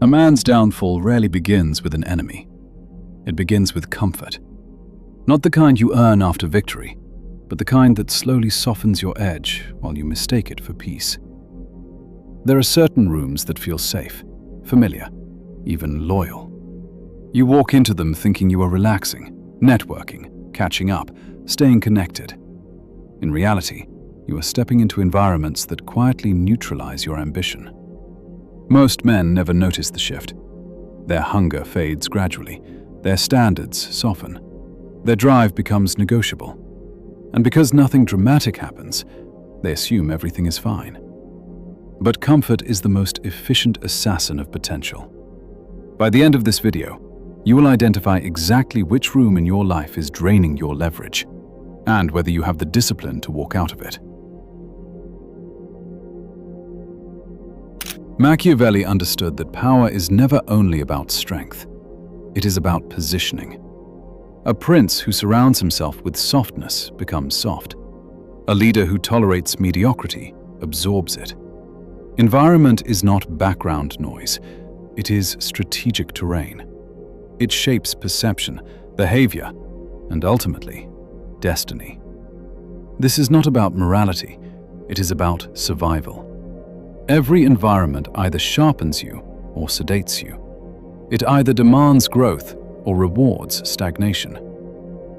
A man's downfall rarely begins with an enemy. It begins with comfort. Not the kind you earn after victory, but the kind that slowly softens your edge while you mistake it for peace. There are certain rooms that feel safe, familiar, even loyal. You walk into them thinking you are relaxing, networking, catching up, staying connected. In reality, you are stepping into environments that quietly neutralize your ambition. Most men never notice the shift. Their hunger fades gradually, their standards soften, their drive becomes negotiable. And because nothing dramatic happens, they assume everything is fine. But comfort is the most efficient assassin of potential. By the end of this video, you will identify exactly which room in your life is draining your leverage, and whether you have the discipline to walk out of it. Machiavelli understood that power is never only about strength. It is about positioning. A prince who surrounds himself with softness becomes soft. A leader who tolerates mediocrity absorbs it. Environment is not background noise. It is strategic terrain. It shapes perception, behavior, and ultimately, destiny. This is not about morality. It is about survival. Every environment either sharpens you or sedates you. It either demands growth or rewards stagnation.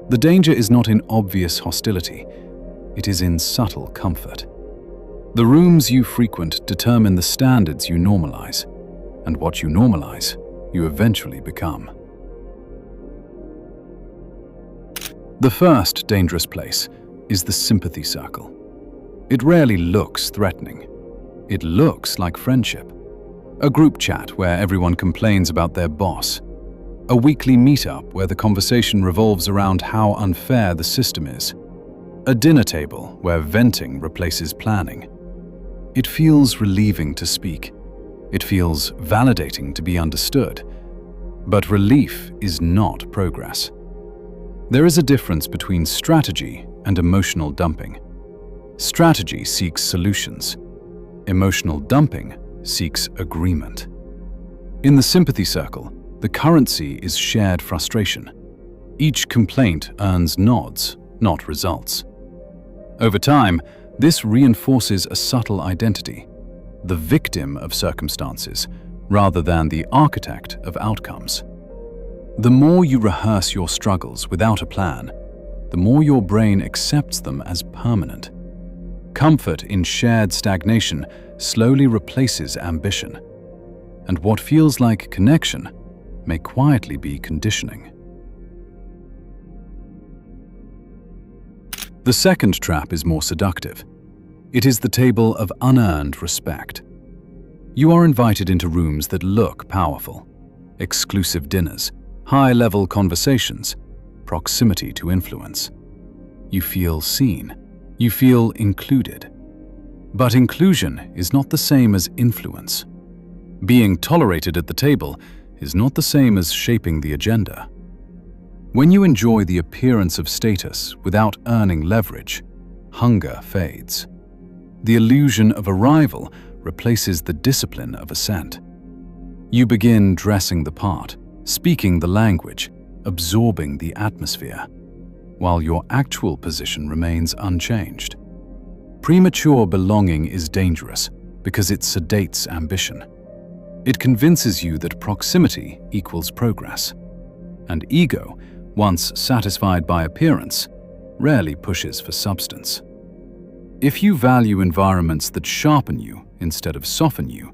The danger is not in obvious hostility. It is in subtle comfort. The rooms you frequent determine the standards you normalize, and what you normalize, you eventually become. The first dangerous place is the sympathy circle. It rarely looks threatening. It looks like friendship. A group chat where everyone complains about their boss. A weekly meetup where the conversation revolves around how unfair the system is. A dinner table where venting replaces planning. It feels relieving to speak. It feels validating to be understood. But relief is not progress. There is a difference between strategy and emotional dumping. Strategy seeks solutions. Emotional dumping seeks agreement. In the sympathy circle, the currency is shared frustration. Each complaint earns nods, not results. Over time, this reinforces a subtle identity, the victim of circumstances, rather than the architect of outcomes. The more you rehearse your struggles without a plan, the more your brain accepts them as permanent. Comfort in shared stagnation slowly replaces ambition, and what feels like connection may quietly be conditioning. The second trap is more seductive. It is the table of unearned respect. You are invited into rooms that look powerful: exclusive dinners, high-level conversations, proximity to influence. You feel seen. You feel included. But inclusion is not the same as influence. Being tolerated at the table is not the same as shaping the agenda. When you enjoy the appearance of status without earning leverage, hunger fades. The illusion of arrival replaces the discipline of ascent. You begin dressing the part, speaking the language, absorbing the atmosphere, while your actual position remains unchanged. Premature belonging is dangerous because it sedates ambition. It convinces you that proximity equals progress, and ego, once satisfied by appearance, rarely pushes for substance. If you value environments that sharpen you instead of soften you,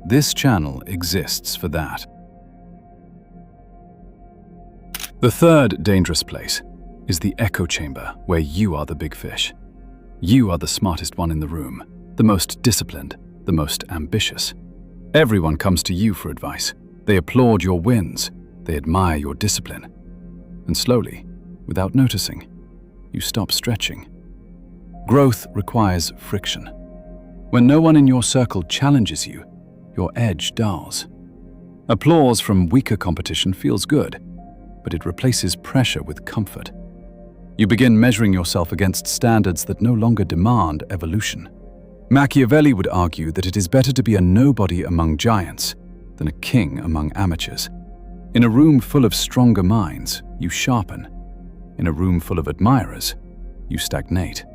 this channel exists for that. The third dangerous place is the echo chamber where you are the big fish. You are the smartest one in the room, the most disciplined, the most ambitious. Everyone comes to you for advice. They applaud your wins. They admire your discipline. And slowly, without noticing, you stop stretching. Growth requires friction. When no one in your circle challenges you, your edge dulls. Applause from weaker competition feels good, but it replaces pressure with comfort. You begin measuring yourself against standards that no longer demand evolution. Machiavelli would argue that it is better to be a nobody among giants than a king among amateurs. In a room full of stronger minds, you sharpen. In a room full of admirers, you stagnate.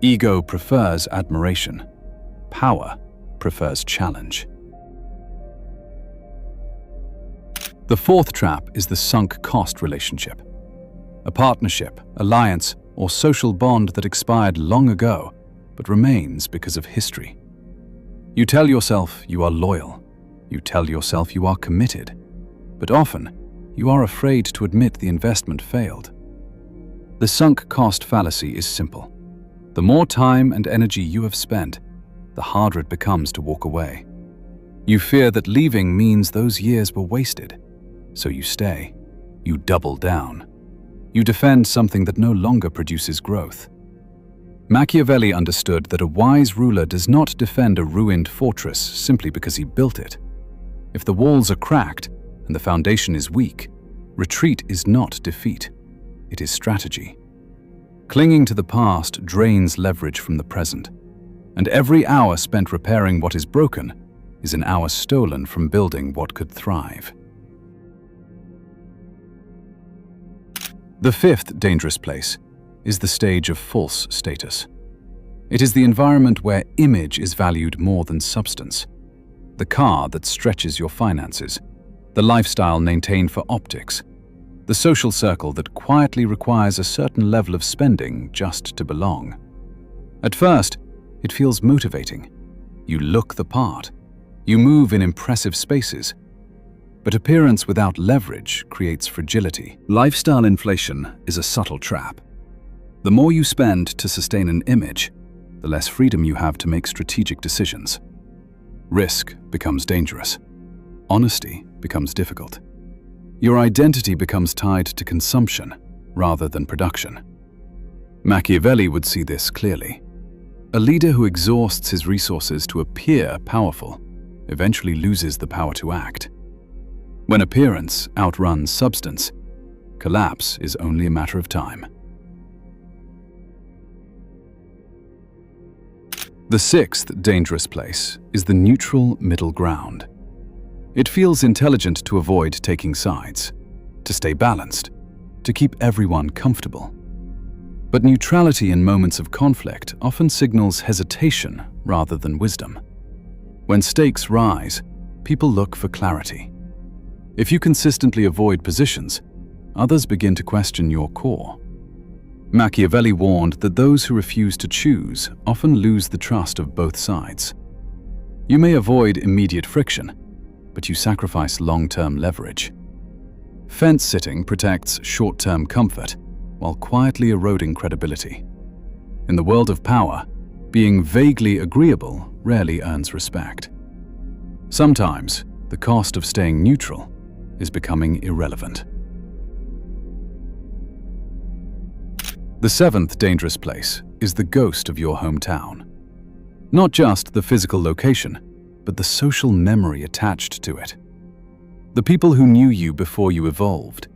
Ego prefers admiration. Power prefers challenge. The fourth trap is the sunk cost relationship. A partnership, alliance, or social bond that expired long ago, but remains because of history. You tell yourself you are loyal. You tell yourself you are committed. But often, you are afraid to admit the investment failed. The sunk cost fallacy is simple. The more time and energy you have spent, the harder it becomes to walk away. You fear that leaving means those years were wasted, so you stay. You double down. You defend something that no longer produces growth. Machiavelli understood that a wise ruler does not defend a ruined fortress simply because he built it. If the walls are cracked and the foundation is weak, retreat is not defeat. It is strategy. Clinging to the past drains leverage from the present, and every hour spent repairing what is broken is an hour stolen from building what could thrive. The fifth dangerous place is the stage of false status. It is the environment where image is valued more than substance. The car that stretches your finances, the lifestyle maintained for optics, the social circle that quietly requires a certain level of spending just to belong. At first, it feels motivating. You look the part. You move in impressive spaces. But appearance without leverage creates fragility. Lifestyle inflation is a subtle trap. The more you spend to sustain an image, the less freedom you have to make strategic decisions. Risk becomes dangerous. Honesty becomes difficult. Your identity becomes tied to consumption rather than production. Machiavelli would see this clearly. A leader who exhausts his resources to appear powerful eventually loses the power to act. When appearance outruns substance, collapse is only a matter of time. The sixth dangerous place is the neutral middle ground. It feels intelligent to avoid taking sides, to stay balanced, to keep everyone comfortable. But neutrality in moments of conflict often signals hesitation rather than wisdom. When stakes rise, people look for clarity. If you consistently avoid positions, others begin to question your core. Machiavelli warned that those who refuse to choose often lose the trust of both sides. You may avoid immediate friction, but you sacrifice long-term leverage. Fence-sitting protects short-term comfort while quietly eroding credibility. In the world of power, being vaguely agreeable rarely earns respect. Sometimes, the cost of staying neutral is becoming irrelevant. The seventh dangerous place is the ghost of your hometown. Not just the physical location, but the social memory attached to it. The people who knew you before you evolved,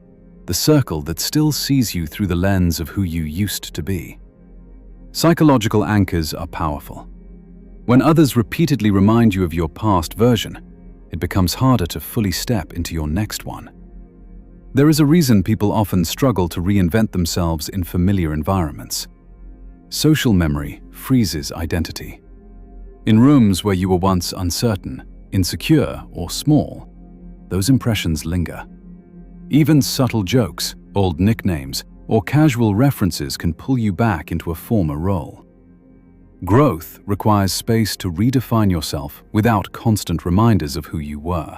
the circle that still sees you through the lens of who you used to be. Psychological anchors are powerful. When others repeatedly remind you of your past version, it becomes harder to fully step into your next one. There is a reason people often struggle to reinvent themselves in familiar environments. Social memory freezes identity. In rooms where you were once uncertain, insecure, or small, those impressions linger. Even subtle jokes, old nicknames, or casual references can pull you back into a former role. Growth requires space to redefine yourself without constant reminders of who you were.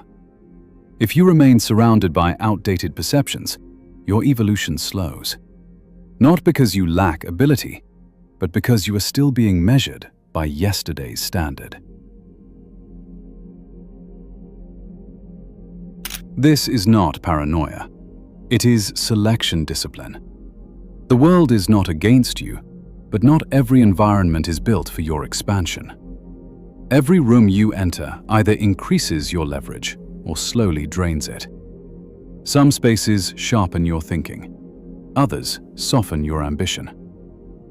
If you remain surrounded by outdated perceptions, your evolution slows. Not because you lack ability, but because you are still being measured by yesterday's standard. This is not paranoia. It is selection discipline. The world is not against you, but not every environment is built for your expansion. Every room you enter either increases your leverage or slowly drains it. Some spaces sharpen your thinking. Others soften your ambition.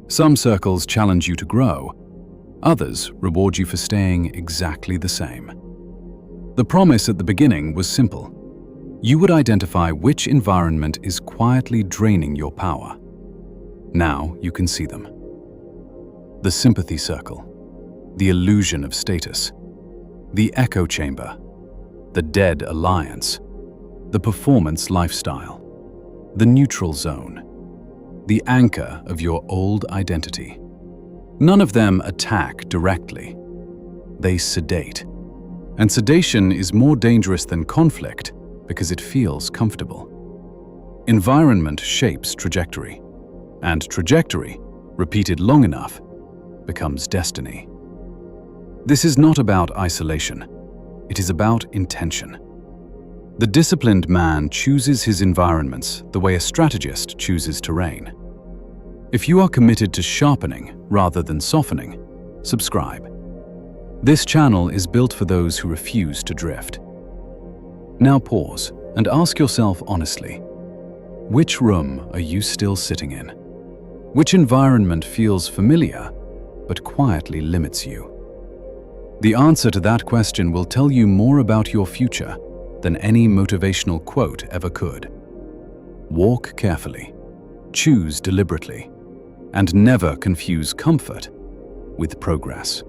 Some circles challenge you to grow. Others reward you for staying exactly the same. The promise at the beginning was simple. You would identify which environment is quietly draining your power. Now you can see them. The sympathy circle, the illusion of status, the echo chamber, the dead alliance, the performance lifestyle, the neutral zone, the anchor of your old identity. None of them attack directly. They sedate. And sedation is more dangerous than conflict because it feels comfortable. Environment shapes trajectory, and trajectory, repeated long enough, becomes destiny. This is not about isolation. It is about intention. The disciplined man chooses his environments the way a strategist chooses terrain. If you are committed to sharpening rather than softening, subscribe. This channel is built for those who refuse to drift. Now pause and ask yourself honestly, which room are you still sitting in? Which environment feels familiar but quietly limits you? The answer to that question will tell you more about your future than any motivational quote ever could. Walk carefully, choose deliberately, and never confuse comfort with progress.